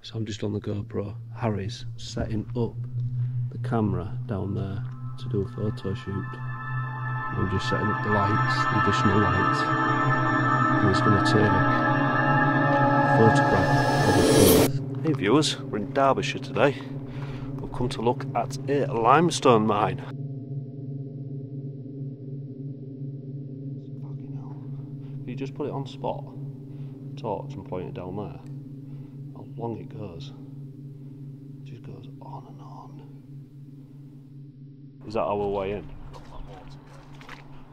So I'm just on the GoPro. Harry's setting up the camera down there to do a photo shoot. I'm just setting up the lights, the additional lights. And he's going to take a photograph of us both. Hey viewers, we're in Derbyshire today. We've come to look at a limestone mine. Fucking hell. You just put it on spot, torch, and point it down there. How long it goes. It just goes on and on. Is that our way in?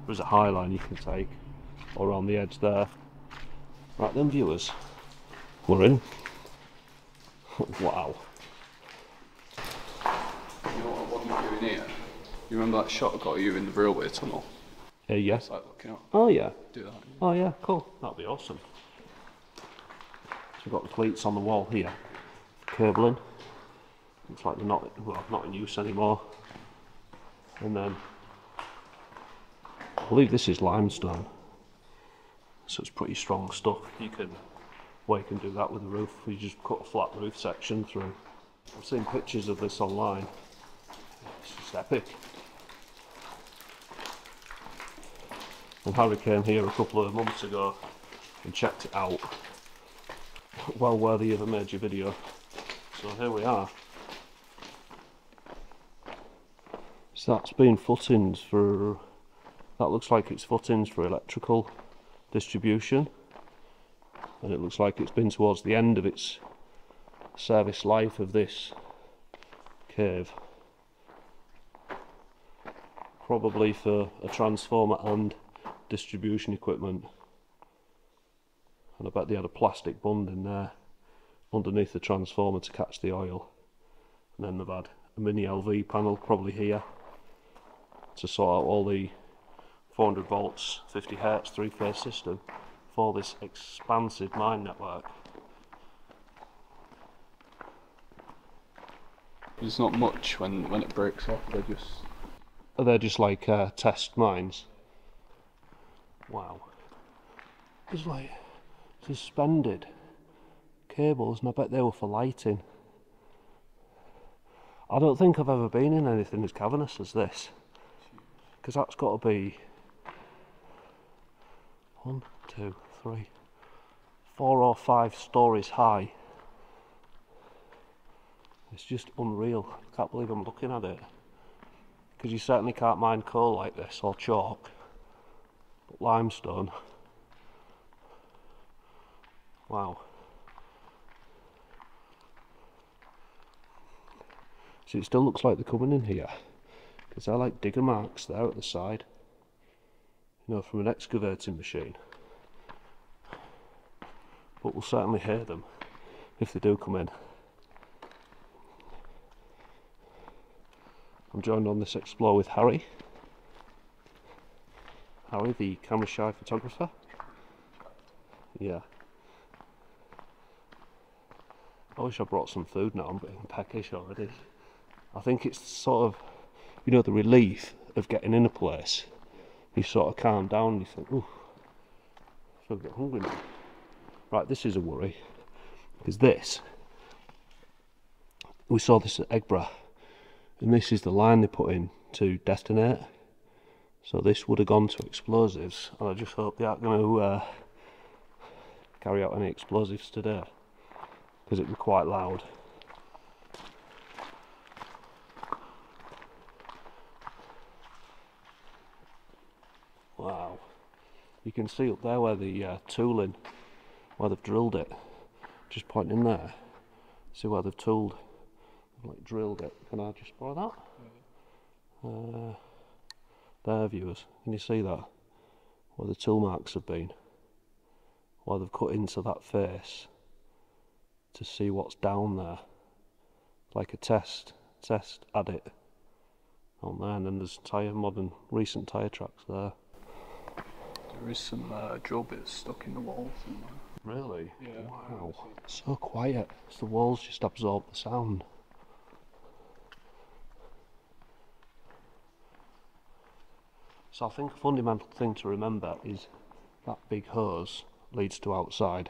There's a high line you can take, or around the edge there. Right then viewers, we're in. Wow. You know what I'm doing here? You remember that shot I got you in the railway tunnel? Yeah. It's like looking up. Oh yeah. Do that. Oh yeah, cool. That'd be awesome. So we've got the cleats on the wall here. Cabling. Looks like they're not in use anymore. And then I believe this is limestone. So it's pretty strong stuff. You can do that with the roof. You just cut a flat roof section through. I've seen pictures of this online. It's just epic. And Harry came here a couple of months ago and checked it out. Well worthy of a major video. So here we are. So that's been footings for, that looks like it's footings for electrical distribution. And it looks like it's been towards the end of its service life of this cave. Probably for a transformer and distribution equipment. And I bet they had a plastic bund in there underneath the transformer to catch the oil. And then they've had a mini LV panel probably here to sort out all the 400 volts, 50 Hz three-phase system for this expansive mine network. There's not much when it breaks off. They're just like test mines. Wow. There's like suspended cables, and I bet they were for lighting. I don't think I've ever been in anything as cavernous as this, because that's got to be 1, 2, 3, 4 or 5 stories high. It's just unreal. I can't believe I'm looking at it, because you certainly can't mine coal like this or chalk, but limestone, wow. So it still looks like they're coming in here, because they're like digger marks there at the side, you know, from an excavating machine. But we'll certainly hear them if they do come in. I'm joined on this explore with Harry. Harry, the camera shy photographer. Yeah. I wish I brought some food now. I'm getting peckish already. I think it's sort of, you know, the relief of getting in a place. You sort of calm down and you think, ooh, I feel a bit hungry now. Right, this is a worry, because this, we saw this at Eggborough, and this is the line they put in to detonate. So this would have gone to explosives, and I just hope they aren't going to carry out any explosives today, because it would be quite loud. Wow, you can see up there where the tooling, where they've drilled it, just pointing there. See where they've tooled, like drilled it. Can I just borrow that? There viewers, can you see that? Where the tool marks have been, where they've cut into that face to see what's down there, like a test adit on there. And then there's recent tyre tracks there. There is some drill bits stuck in the wall somewhere. Really? Yeah. Wow. So quiet. It's the walls just absorb the sound. So I think a fundamental thing to remember is that big hose leads to outside.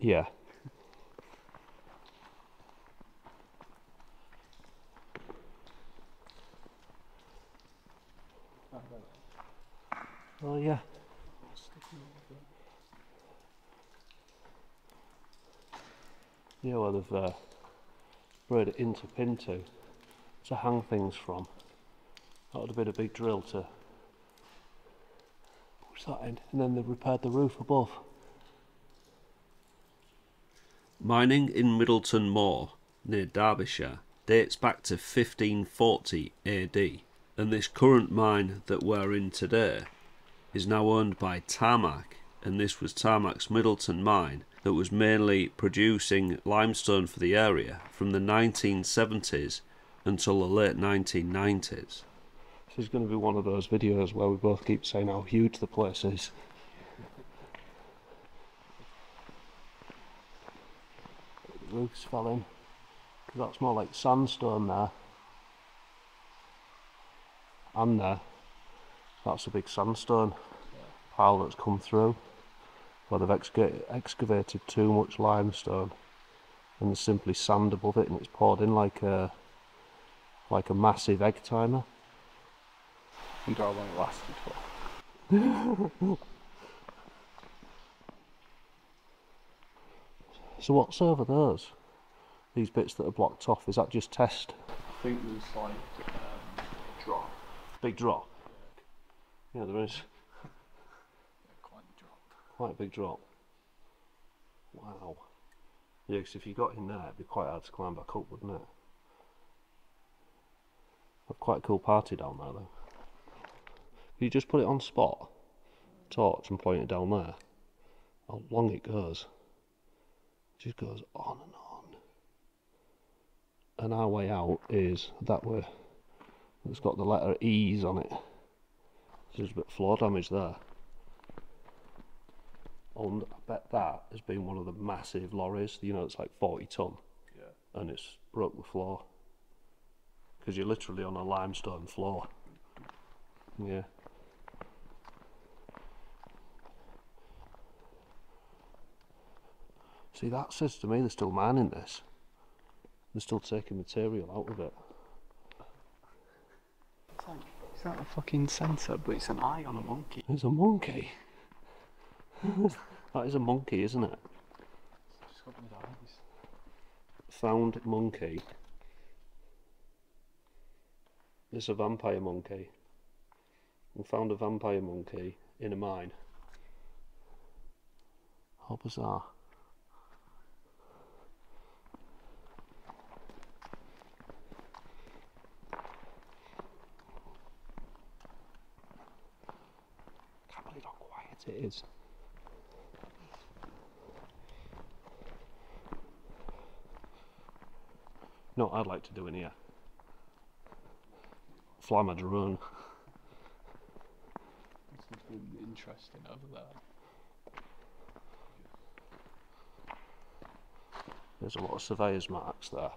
Yeah. Oh yeah. Yeah, well they've bred it into pin to hang things from. That would have been a big drill to push that in, and then they've repaired the roof above. Mining in Middleton Moor, near Derbyshire, dates back to 1540 AD, and this current mine that we're in today is now owned by Tarmac, and this was Tarmac's Middleton mine that was mainly producing limestone for the area from the 1970s until the late 1990s. This is going to be one of those videos where we both keep saying how huge the place is. The roof's fell in, because that's more like sandstone there. And there, that's a big sandstone pile that's come through, where they've excavated too much limestone, and there's simply sand above it, and it's poured in like a massive egg timer. I wonder how long it lasted for. So what's over those? These bits that are blocked off, is that just test? I think there's like drop. Big drop? Yeah, there is. Quite a drop. Quite a big drop. Wow. Yeah, because if you got in there, it'd be quite hard to climb back up, wouldn't it? Have quite a cool party down there though. You just put it on spot, torch, and point it down there. How long it goes. It just goes on and on. And our way out is that way. It's got the letter E's on it. So there's a bit of floor damage there. And I bet that has been one of the massive lorries, you know, it's like 40 ton. Yeah. And it's broke the floor. Because you're literally on a limestone floor. Yeah. See, that says to me they're still mining this. They're still taking material out of it. Is that a fucking sensor? But it's an eye on a monkey. It's a monkey. That is a monkey, isn't it? It's got with eyes. Found monkey. It's a vampire monkey. We found a vampire monkey in a mine. How bizarre. Can't believe how quiet it is. No, I'd like to do in here. Fly my drone. Something interesting over there. There's a lot of surveyor's marks there.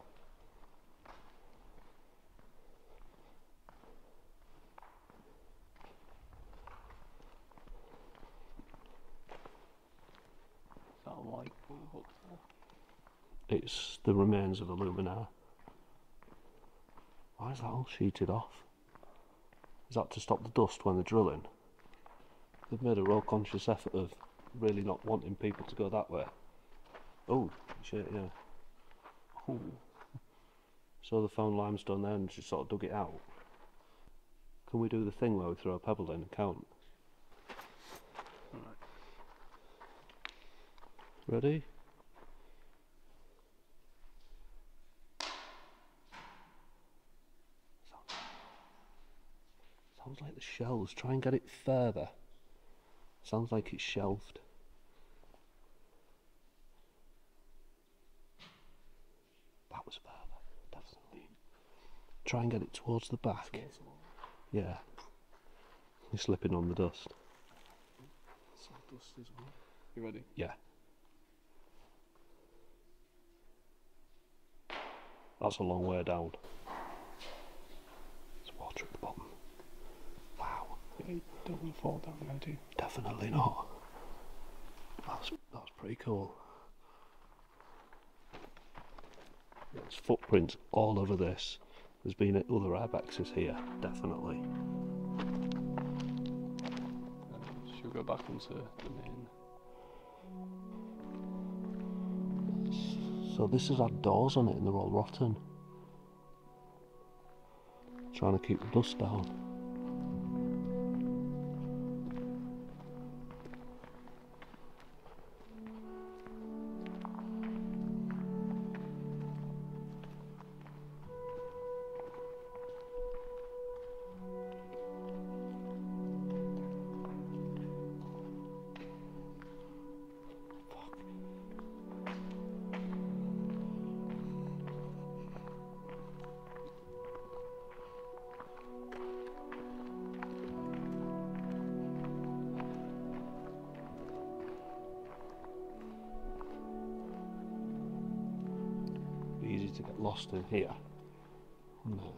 Is that a light bulb up there? It's the remains of a luminaire. Why is that all sheeted off? Is that to stop the dust when they're drilling? They've made a real conscious effort of really not wanting people to go that way. Oh, shit, yeah. Oh. So they found limestone there and just sort of dug it out. Can we do the thing where we throw a pebble in and count? Right. Ready? Sounds like the shelves. Try and get it further. Sounds like it's shelved. That was further, definitely. Try and get it towards the back. Yeah. You're slipping on the dust. It's all dust as well. You ready? Yeah. That's a long way down. There's water at the bottom. Wow. Yeah, you don't want to fall down there, do you? Definitely not. That's pretty cool. There's footprints all over this. There's been other airbaxes here, definitely. Should we go back onto the main? So this has had doors on it and they're all rotten. Trying to keep the dust down. Easy to get lost in here. No.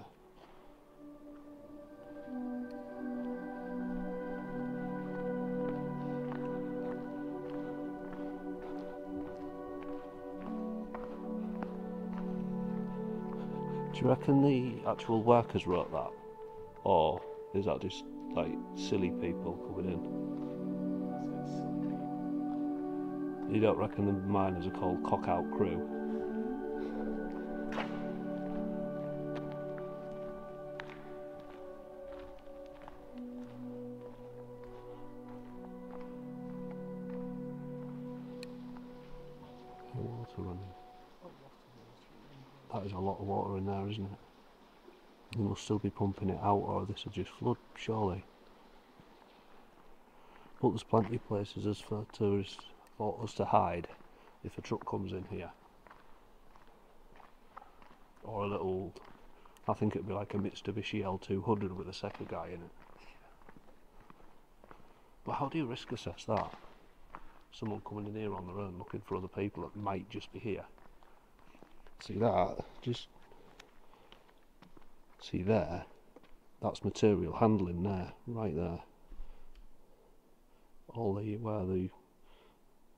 Do you reckon the actual workers wrote that? Or is that just like silly people coming in? You don't reckon the miners are called cock out crew? Water running. That is a lot of water in there, isn't it? They must still be pumping it out, or this will just flood, surely. But there's plenty of places as for tourists for us to hide if a truck comes in here. Or a little, I think it'd be like a Mitsubishi L200 with a second guy in it. But how do you risk assess that? Someone coming in here on their own looking for other people that might just be here. See that? Just see there. That's material handling there, right there. All the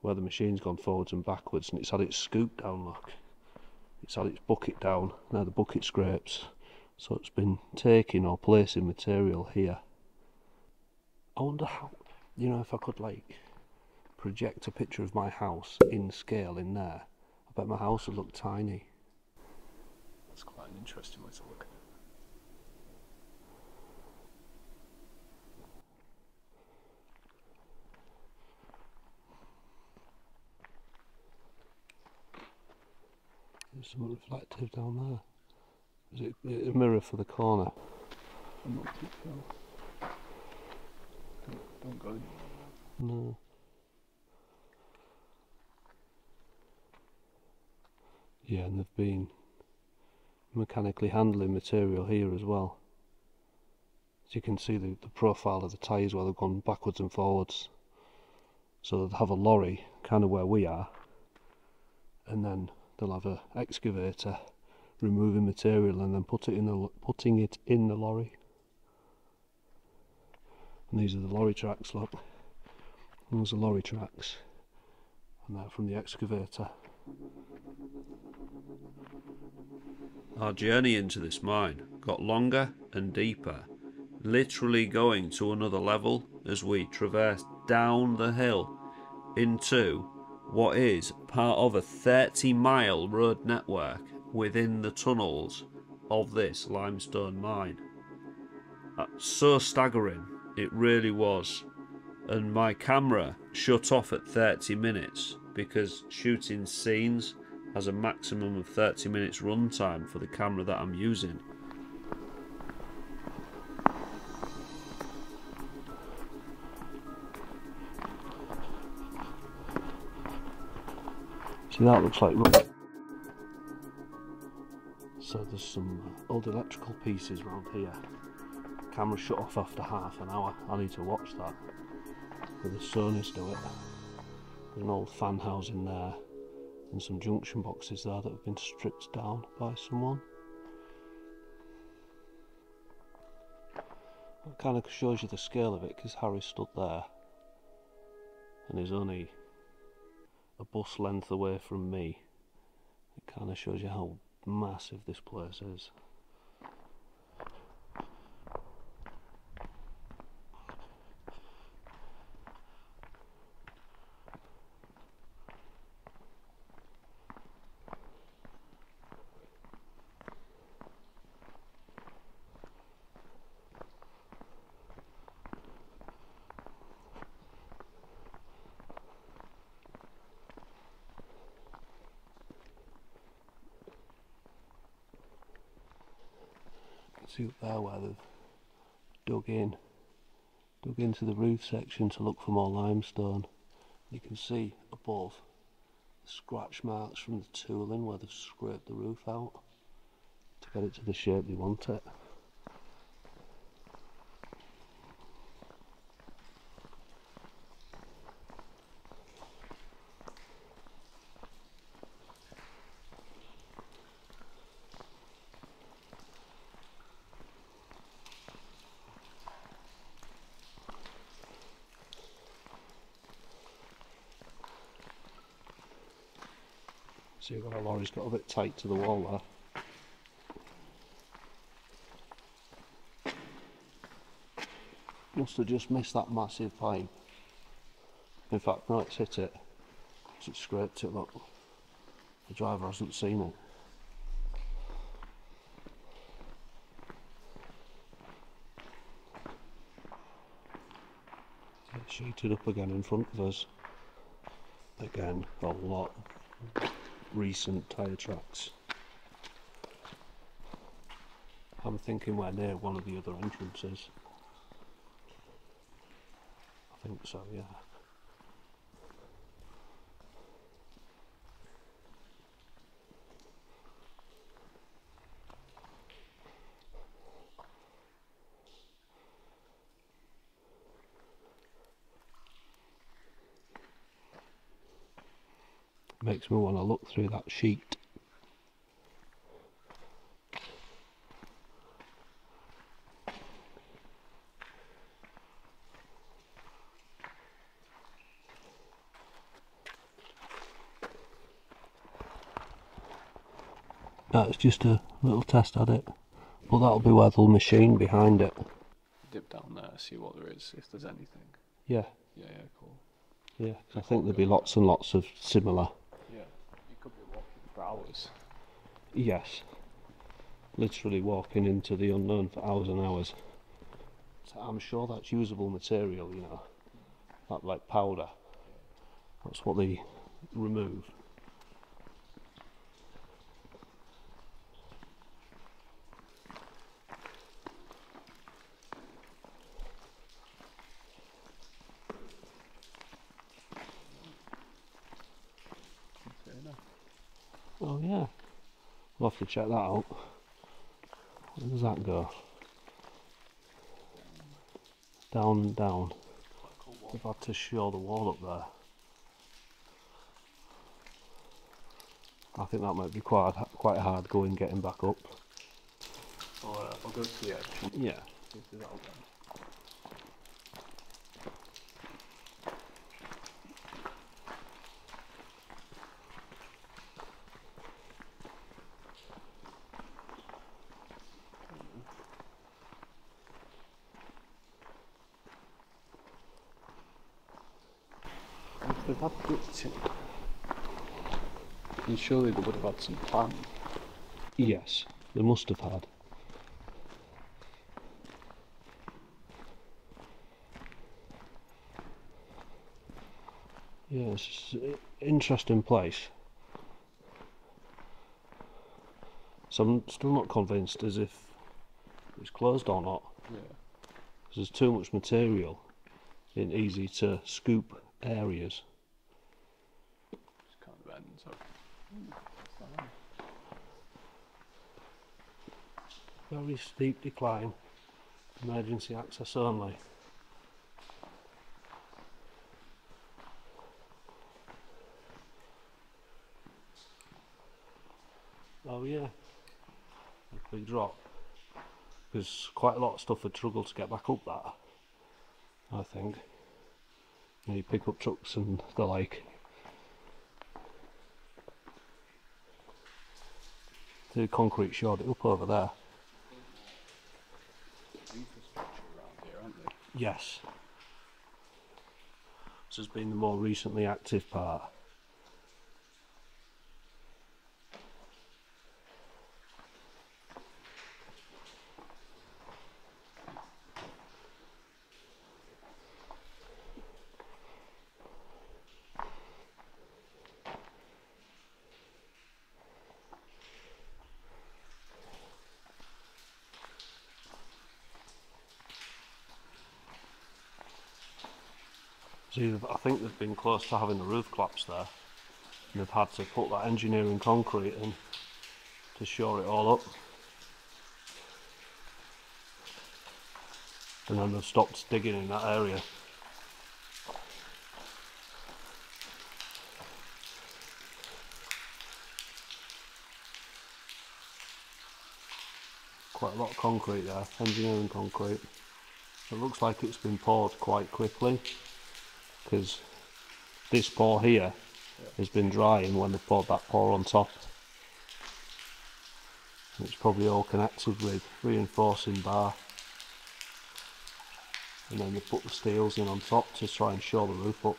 where the machine's gone forwards and backwards, and it's had its scoop down. Look, it's had its bucket down. Now the bucket scrapes, so it's been taking or placing material here. I wonder how. You know, if I could like project a picture of my house in scale in there, I bet my house would look tiny. That's quite an interesting way to look at it. There's something reflective down there. Is it a mirror for the corner? I'm not too sure. Don't go in. No. Yeah, and they've been mechanically handling material here as well. As you can see the profile of the tyres where they've gone backwards and forwards. So they'll have a lorry, kind of where we are, and then they'll have an excavator removing material and then putting it in the lorry. And these are the lorry tracks, look. Those are lorry tracks. And they're from the excavator. Our journey into this mine got longer and deeper, literally going to another level as we traversed down the hill into what is part of a 30-mile road network within the tunnels of this limestone mine. That's so staggering, it really was. And my camera shut off at 30 minutes because shooting scenes has a maximum of 30 minutes runtime for the camera that I'm using. See, that looks like rubber. So there's some old electrical pieces around here. Camera shut off after half an hour. I need to watch that. With the Sonys do it. There's an old fan house in there and some junction boxes there that have been stripped down by someone. That kind of shows you the scale of it because Harry stood there and is only a bus length away from me. It kind of shows you how massive this place is. See up there where they've dug into the roof section to look for more limestone. You can see above the scratch marks from the tooling where they've scraped the roof out to get it to the shape they want it. See where the lorry's got a bit tight to the wall there. Must have just missed that massive pipe. In fact, no, it's hit it. It's scraped it, look. The driver hasn't seen it. It's sheeted up again in front of us. Again, a lot of recent tyre tracks. I'm thinking we're near one of the other entrances. I think so, yeah. Makes me want to look through that sheet. That's just a little test at it, but that'll be where they'll machine behind it. Dip down there, see what there is, if there's anything. Yeah. Yeah, cool. Yeah, cause I think there'll be lots and lots of similar. Yeah, you could be walking for hours. Yes. Literally walking into the unknown for hours and hours. So I'm sure that's usable material, you know. That like powder. That's what they remove. Oh yeah, we'll have to check that out. Where does that go? Down, down. We've had to show the wall up there. I think that might be quite hard going getting back up. I'll go to the edge. Yeah. See if there's out there. If they've had bits in, then surely they would have had some plan. Yes, they must have had. Yeah, it's an interesting place. So I'm still not convinced as if it's closed or not. Yeah. Because there's too much material in easy to scoop areas. Just kind of ends up. Very steep decline, emergency access only. Oh yeah, a big drop. Because quite a lot of stuff would struggle to get back up that, I think. You know, you pick up trucks and the like. The concrete shored it up over there. Infrastructure around here, aren't there? Yes. This has been the more recently active part. See, I think they've been close to having the roof collapsed there, and they've had to put that engineering concrete in to shore it all up. And then they've stopped digging in that area. Quite a lot of concrete there, engineering concrete. It looks like it's been poured quite quickly, because this pour here has been drying when they poured that pour on top. And it's probably all connected with reinforcing bar. And then they put the steels in on top to try and shore the roof up.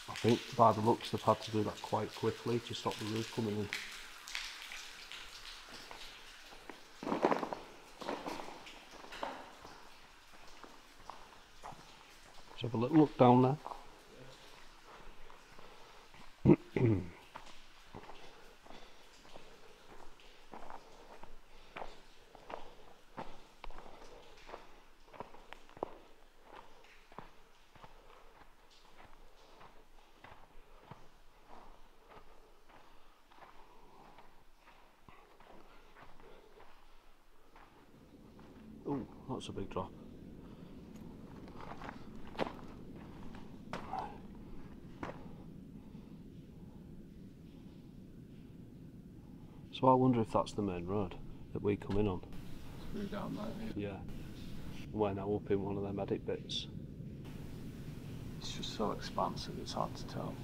I think by the looks they've had to do that quite quickly to stop the roof coming in. Let's have a little look down there. Oh, that's a big drop. So I wonder if that's the main road that we come in on. Through down there. Yeah. We're now up in one of them edit bits. It's just so expansive, it's hard to tell.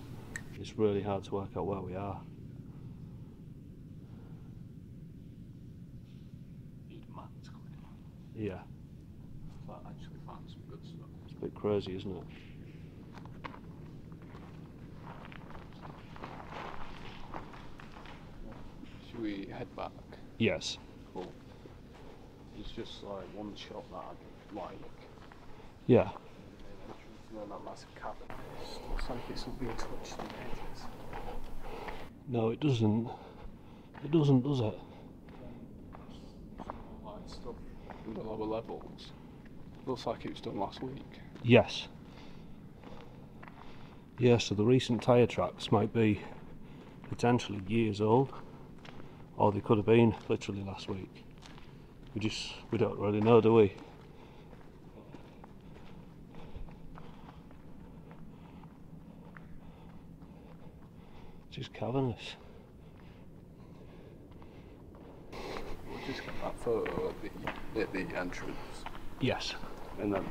It's really hard to work out where we are. Need a map to come in. Yeah. That actually found some good stuff. It's a bit crazy, isn't it? Should we head back? Yes. Cool. It's just like one shop that I'd like. Yeah. And then that massive cabin. It looks like it's not being touched in ages. No, it doesn't. It doesn't, does it? Like stuff in the lower levels. Looks like it was done last week. Yes. Yeah, so the recent tyre tracks might be potentially years old, or they could have been literally last week. We don't really know, do we? It's just cavernous. We'll just get that photo at the entrance. Yes. And then,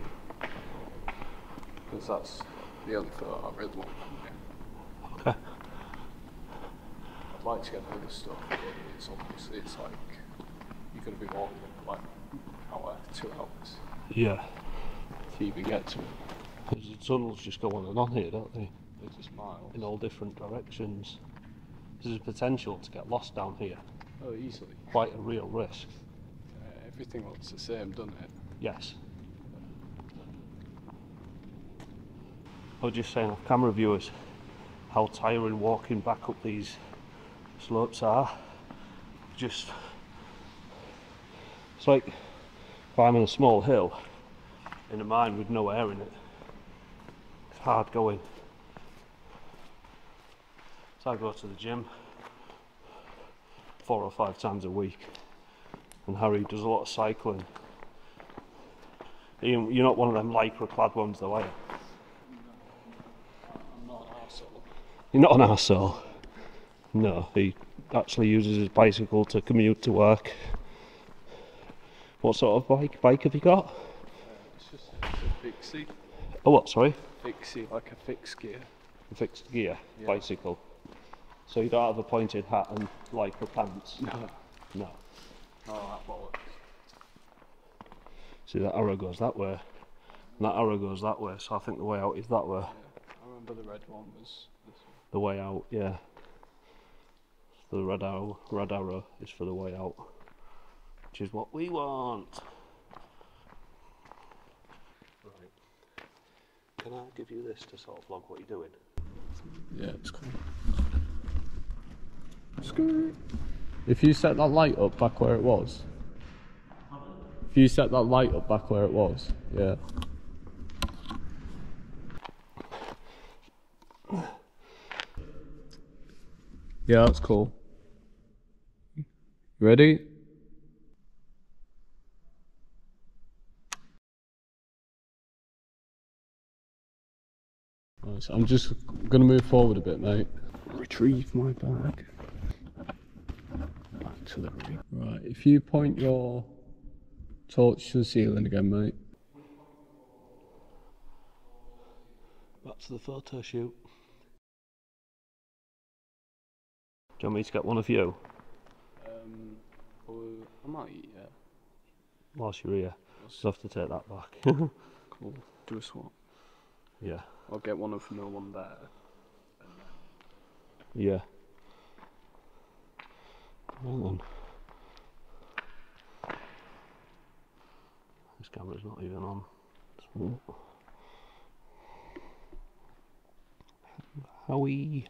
because that's the only photo I really want from here. Okay. I'd like to get the other stuff, but it's obviously, it's like, you're going to be walking for like an hour, 2 hours Yeah. to even get to it. Because the tunnels just go on and on here, don't they? They're just miles. In all different directions. There's a potential to get lost down here. Oh, easily. Quite a real risk. Everything looks the same, doesn't it? Yes. I was just saying off camera viewers how tiring walking back up these slopes are. Just, it's like climbing a small hill in a mine with no air in it. It's hard going. So I go to the gym 4 or 5 times a week, and Harry does a lot of cycling. You're not one of them lycra clad ones though, are you? I'm not an arsehole. You're not an arsehole. No, he actually uses his bicycle to commute to work. What sort of bike have you got? It's a fixie. Oh, what, sorry? Fixie, like a fixed gear. A fixed gear Yeah. bicycle. So you don't have a pointed hat and lycra pants? No. No. Oh, that bollocks. See, that arrow goes that way, and that arrow goes that way, so I think the way out is that way. Yeah, I remember the red one was this one. The way out, yeah. The red arrow is for the way out, which is what we want. Right. Can I give you this to sort of vlog what you're doing? Yeah, it's cool. Screw. If you set that light up back where it was. If you set that light up back where it was, yeah. Yeah, that's cool. Ready? Right, so I'm just gonna move forward a bit, mate. Retrieve my bag. Back to the ring. Right, if you point your torch to the ceiling again, mate. Back to the photo shoot. Do you want me to get one of you? I might, yeah. Whilst you're here, you'll have to take that back. Cool. Do a swap. Yeah. I'll get one of no one there. Yeah. Hang on. This camera's not even on. Howie.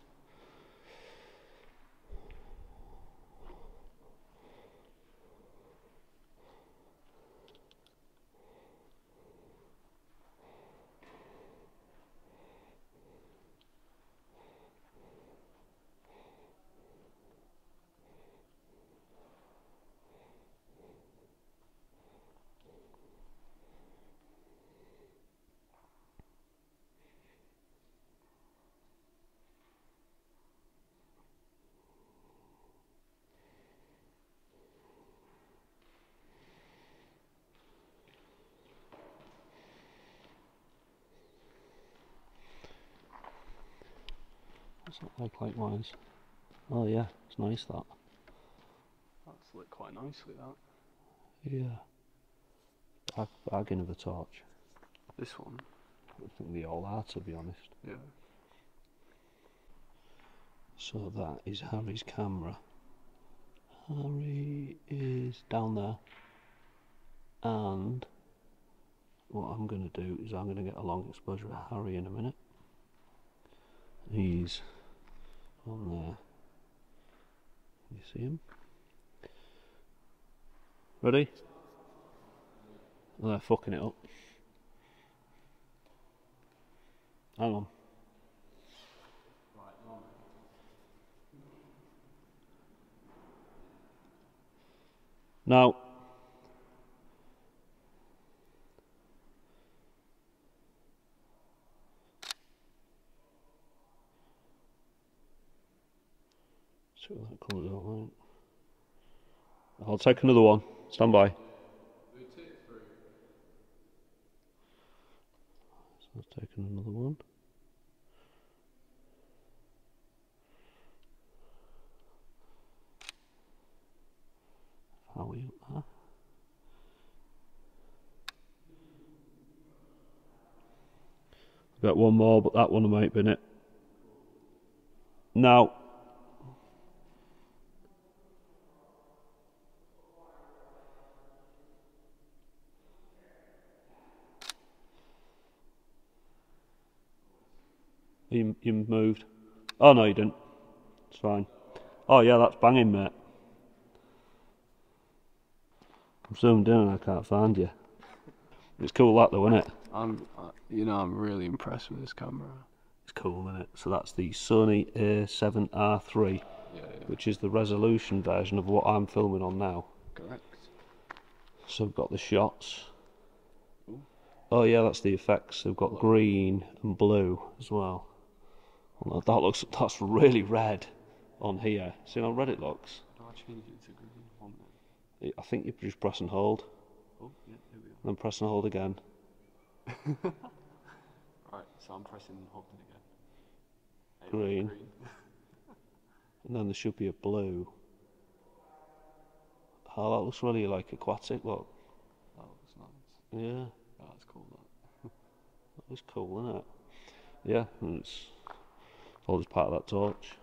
What's that likewise? Oh yeah, it's nice that. That's lit quite nicely, that. Yeah. Bargain of a torch. This one? I think they all are, to be honest. Yeah. So that is Harry's camera. Harry is down there. And what I'm going to do is I'm going to get a long exposure of Harry in a minute. He's on there. You see him? Ready? Oh, they're fucking it up. Hang on. Now. See what that comes out like. I'll take another one. Stand by. So I've taken another one. How are we up there? I've got one more, but that one might be in it. Now. You moved. Oh no, you didn't. It's fine. Oh yeah, that's banging, mate. I'm zoomed in and I can't find you. It's cool that though, isn't it? I'm really impressed with this camera. It's cool, isn't it? So that's the Sony A7R3, which is the resolution version of what I'm filming on now. Correct. So we've got the shots. Ooh. Oh yeah, that's the effects. They've got green and blue as well. Oh, that's really red on here. See how red it looks? I'll change it to green on there. I think you just press and hold. Oh, yeah, there we go. Then press and hold again. Right, so I'm pressing and holding again. Green. And then there should be a blue. Oh, that looks really like aquatic, look. That looks nice. Yeah. Oh, that's cool, that. That is cool, isn't it? Yeah, and it's all just part of that torch.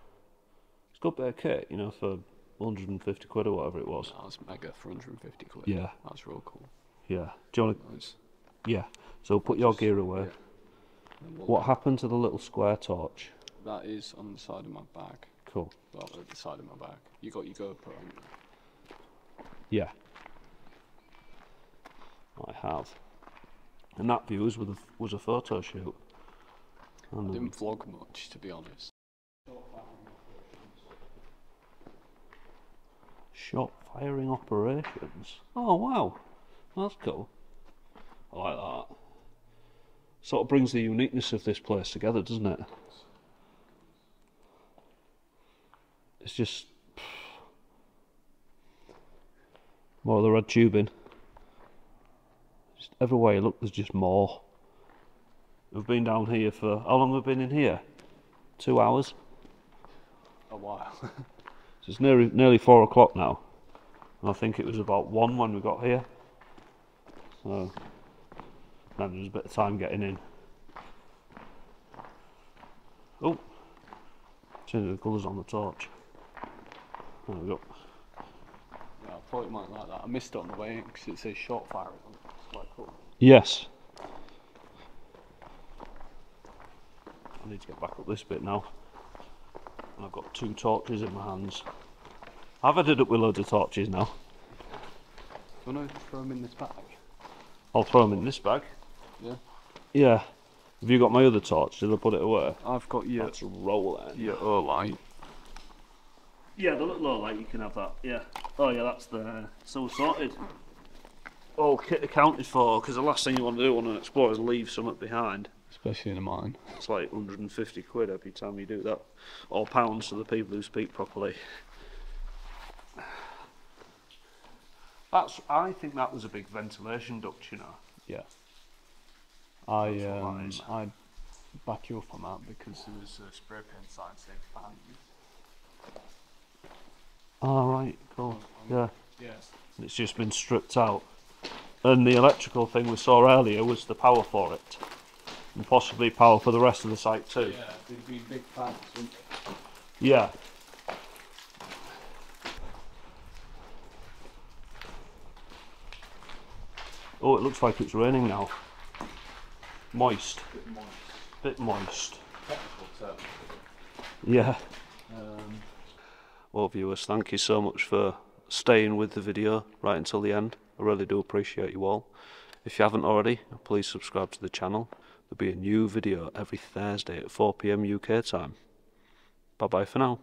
It's a good bit of kit, you know, for 150 quid or whatever it was. That was mega for 150 quid. Yeah. That's real cool. Yeah. Do you want to... Nice. Yeah. So put your gear away. Yeah. What happened to the little square torch? That is on the side of my bag. Cool. Well, at the side of my bag. You got your GoPro, haven't you? Yeah. I have. And that view was a photo shoot. I didn't vlog much, to be honest. Shot firing operations. Oh wow, that's cool. I like that. Sort of brings the uniqueness of this place together, doesn't it? It's just more of the red tubing. Just everywhere you look, there's just more. We've been down here for how long have we been in here? 2 hours. A while. So it's nearly 4 o'clock now, and I think it was about 1 when we got here. So then there was a bit of time getting in. Oh, changing the colours on the torch. There we go. Yeah, I thought you might like that. I missed it on the way in because it says short firing on it. It's quite cool. Yes. I need to get back up this bit now. And I've got 2 torches in my hands. I've ended up with loads of torches now. Do you want to throw them in this bag? I'll throw them in this bag. Yeah. Yeah. Have you got my other torch? Did I put it away? I've got your... Let's roll it. Your light. Yeah, the little light, you can have that. Yeah. Oh yeah, that's the... So we're sorted. All kit accounted for, because the last thing you want to do on an explorer is leave something behind. Especially in a mine. It's like 150 quid every time you do that. Or pounds to the people who speak properly. I think that was a big ventilation duct, you know. Yeah. I'd back you up on that because there was a spray paint sign saying fan. Oh right, cool. Yeah. Yes. It's just been stripped out. And the electrical thing we saw earlier was the power for it. And possibly power for the rest of the site too. Yeah, there'd be big fans, wouldn't there? Yeah. Oh, it looks like it's raining now. Moist. Bit moist. Technical term. Yeah. Well, viewers, thank you so much for staying with the video right until the end. I really do appreciate you all. If you haven't already, please subscribe to the channel. There'll be a new video every Thursday at 4 PM UK time. Bye bye for now.